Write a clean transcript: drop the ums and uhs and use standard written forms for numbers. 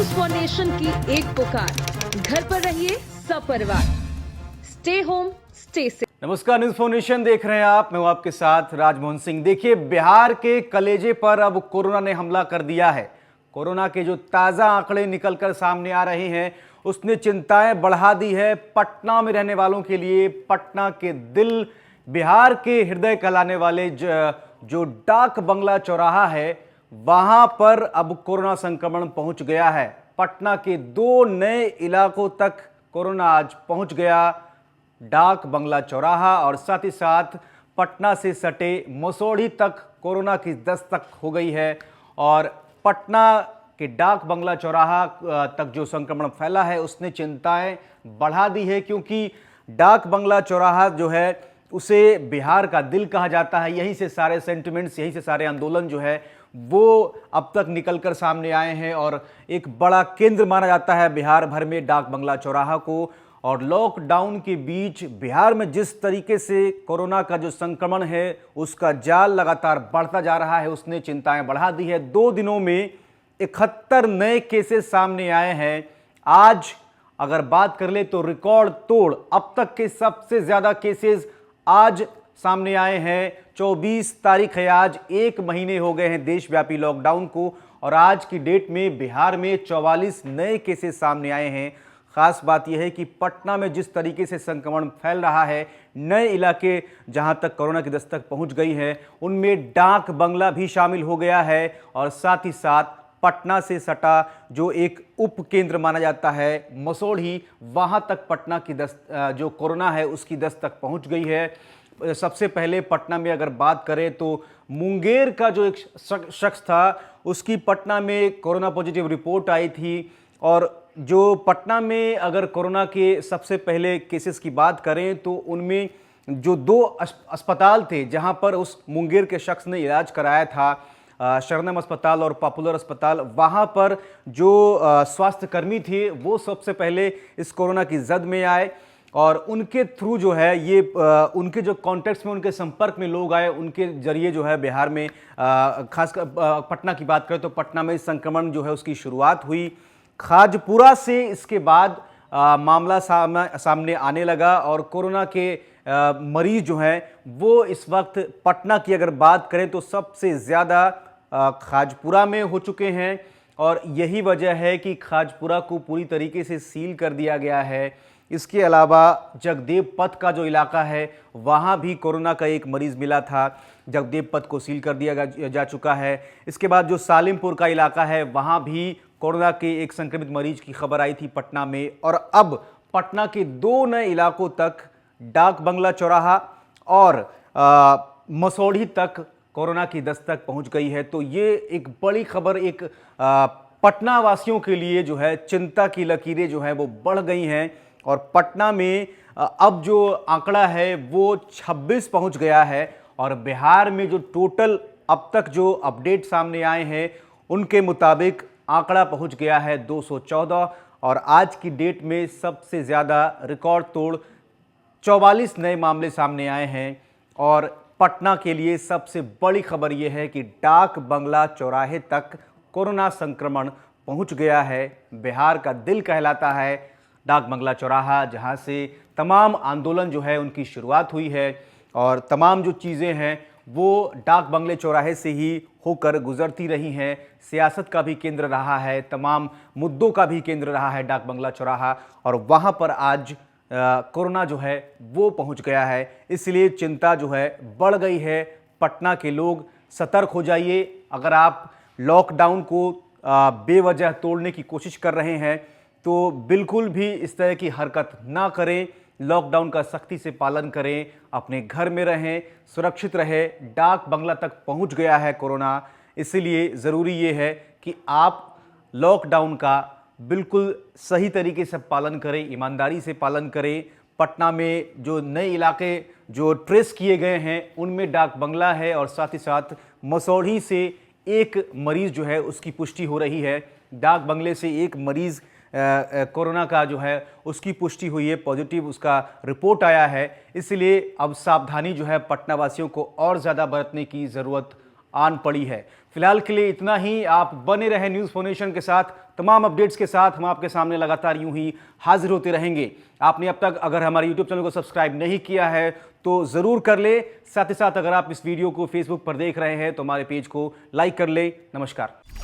News foundation की एक पुकार, घर पर रहिए सपरिवार, स्टे होम स्टे सेफ। नमस्कार, न्यूज फाउंडेशन देख रहे हैं आप। मैं हूं आपके साथ राजमोहन सिंह। देखिए, बिहार के कलेजे पर अब कोरोना ने हमला कर दिया है। कोरोना के जो ताजा आंकड़े निकलकर सामने आ रहे हैं उसने चिंताएं बढ़ा दी है पटना में रहने वालों के लिए। पटना के दिल, बिहार के हृदय कहलाने वाले जो डाक बंगला चौराहा है, वहां पर अब कोरोना संक्रमण पहुंच गया है। पटना के 2 नए इलाकों तक कोरोना आज पहुंच गया, डाक बंगला चौराहा और साथ ही साथ पटना से सटे मसौढ़ी तक कोरोना की दस्तक हो गई है। और पटना के डाक बंगला चौराहा तक जो संक्रमण फैला है उसने चिंताएं बढ़ा दी है, क्योंकि डाक बंगला चौराहा जो है उसे बिहार का दिल कहा जाता है। यहीं से सारे सेंटिमेंट्स, यहीं से सारे आंदोलन जो है वो अब तक निकलकर सामने आए हैं और एक बड़ा केंद्र माना जाता है बिहार भर में डाक बंगला चौराहा को। और लॉकडाउन के बीच बिहार में जिस तरीके से कोरोना का जो संक्रमण है उसका जाल लगातार बढ़ता जा रहा है, उसने चिंताएं बढ़ा दी है। 2 दिनों में 71 नए केसेस सामने आए हैं। आज अगर बात कर ले तो रिकॉर्ड तोड़ अब तक के सबसे ज्यादा केसेस आज सामने आए हैं। 24 तारीख है आज, 1 महीने हो गए हैं देशव्यापी लॉकडाउन को और आज की डेट में बिहार में 44 नए केसेस सामने आए हैं। खास बात यह है कि पटना में जिस तरीके से संक्रमण फैल रहा है, नए इलाके जहां तक कोरोना की दस्तक पहुंच गई है उनमें डाक बंगला भी शामिल हो गया है और साथ ही साथ पटना से सटा जो एक उप केंद्र माना जाता है मसौढ़ी, वहां तक पटना की जो कोरोना है उसकी दस्तक पहुंच गई है। सबसे पहले पटना में अगर बात करें तो मुंगेर का जो एक शख्स था उसकी पटना में कोरोना पॉजिटिव रिपोर्ट आई थी। और जो पटना में अगर कोरोना के सबसे पहले केसेस की बात करें तो उनमें जो 2 अस्पताल थे जहां पर उस मुंगेर के शख्स ने इलाज कराया था, शरणम अस्पताल और पॉपुलर अस्पताल, वहां पर जो स्वास्थ्य कर्मी थे वो सबसे पहले इस कोरोना की जद में आए और उनके थ्रू जो है ये उनके जो कॉन्टेक्ट्स में, उनके संपर्क में लोग आए, उनके जरिए जो है बिहार में खासकर पटना की बात करें तो पटना में संक्रमण जो है उसकी शुरुआत हुई। खाजपुरा से इसके बाद मामला सामने आने लगा और कोरोना के मरीज जो हैं वो इस वक्त पटना की अगर बात करें तो सबसे ज़्यादा खाजपुरा में हो चुके हैं। और यही वजह है कि खाजपुरा को पूरी तरीके से सील कर दिया गया है। इसके अलावा जगदेव पथ का जो इलाका है वहाँ भी कोरोना का एक मरीज़ मिला था, जगदेव पथ को सील कर दिया जा चुका है। इसके बाद जो सालिमपुर का इलाका है वहाँ भी कोरोना के एक संक्रमित मरीज की खबर आई थी पटना में। और अब पटना के 2 नए इलाकों तक डाक बंगला चौराहा और मसौढ़ी तक कोरोना की दस्तक पहुंच गई है। तो ये एक बड़ी खबर, एक पटना वासियों के लिए जो है चिंता की लकीरें जो है वो बढ़ गई हैं। और पटना में अब जो आंकड़ा है वो 26 पहुंच गया है और बिहार में जो टोटल अब तक जो अपडेट सामने आए हैं उनके मुताबिक आंकड़ा पहुंच गया है 214 और आज की डेट में सबसे ज़्यादा रिकॉर्ड तोड़ 44 नए मामले सामने आए हैं। और पटना के लिए सबसे बड़ी खबर यह है कि डाक बंगला चौराहे तक कोरोना संक्रमण पहुंच गया है। बिहार का दिल कहलाता है डाक बंगला चौराहा, जहां से तमाम आंदोलन जो है उनकी शुरुआत हुई है और तमाम जो चीज़ें हैं वो डाक बंगले चौराहे से ही होकर गुजरती रही हैं। सियासत का भी केंद्र रहा है, तमाम मुद्दों का भी केंद्र रहा है डाक बंगला चौराहा और वहाँ पर आज कोरोना जो है वो पहुँच गया है। इसलिए चिंता जो है बढ़ गई है। पटना के लोग सतर्क हो जाइए। अगर आप लॉकडाउन को बेवजह तोड़ने की कोशिश कर रहे हैं तो बिल्कुल भी इस तरह की हरकत ना करें। लॉकडाउन का सख्ती से पालन करें, अपने घर में रहें, सुरक्षित रहें। डाक बंगला तक पहुंच गया है कोरोना, इसलिए ज़रूरी ये है कि आप लॉकडाउन का बिल्कुल सही तरीके से पालन करें, ईमानदारी से पालन करें। पटना में जो नए इलाके जो ट्रेस किए गए हैं उनमें डाक बंगला है और साथ ही साथ मसौढ़ी से एक मरीज़ जो है उसकी पुष्टि हो रही है। डाक बंगले से एक मरीज़ कोरोना का जो है उसकी पुष्टि हुई है, पॉजिटिव उसका रिपोर्ट आया है। इसलिए अब सावधानी जो है पटना वासियों को और ज़्यादा बरतने की ज़रूरत आन पड़ी है। फिलहाल के लिए इतना ही। आप बने रहें न्यूज़ फाउंडेशन के साथ। तमाम अपडेट्स के साथ हम आपके सामने लगातार यूं ही हाजिर होते रहेंगे। आपने अब तक अगर हमारे यूट्यूब चैनल को सब्सक्राइब नहीं किया है तो ज़रूर कर ले। साथ ही साथ अगर आप इस वीडियो को फेसबुक पर देख रहे हैं तो हमारे पेज को लाइक कर ले। नमस्कार।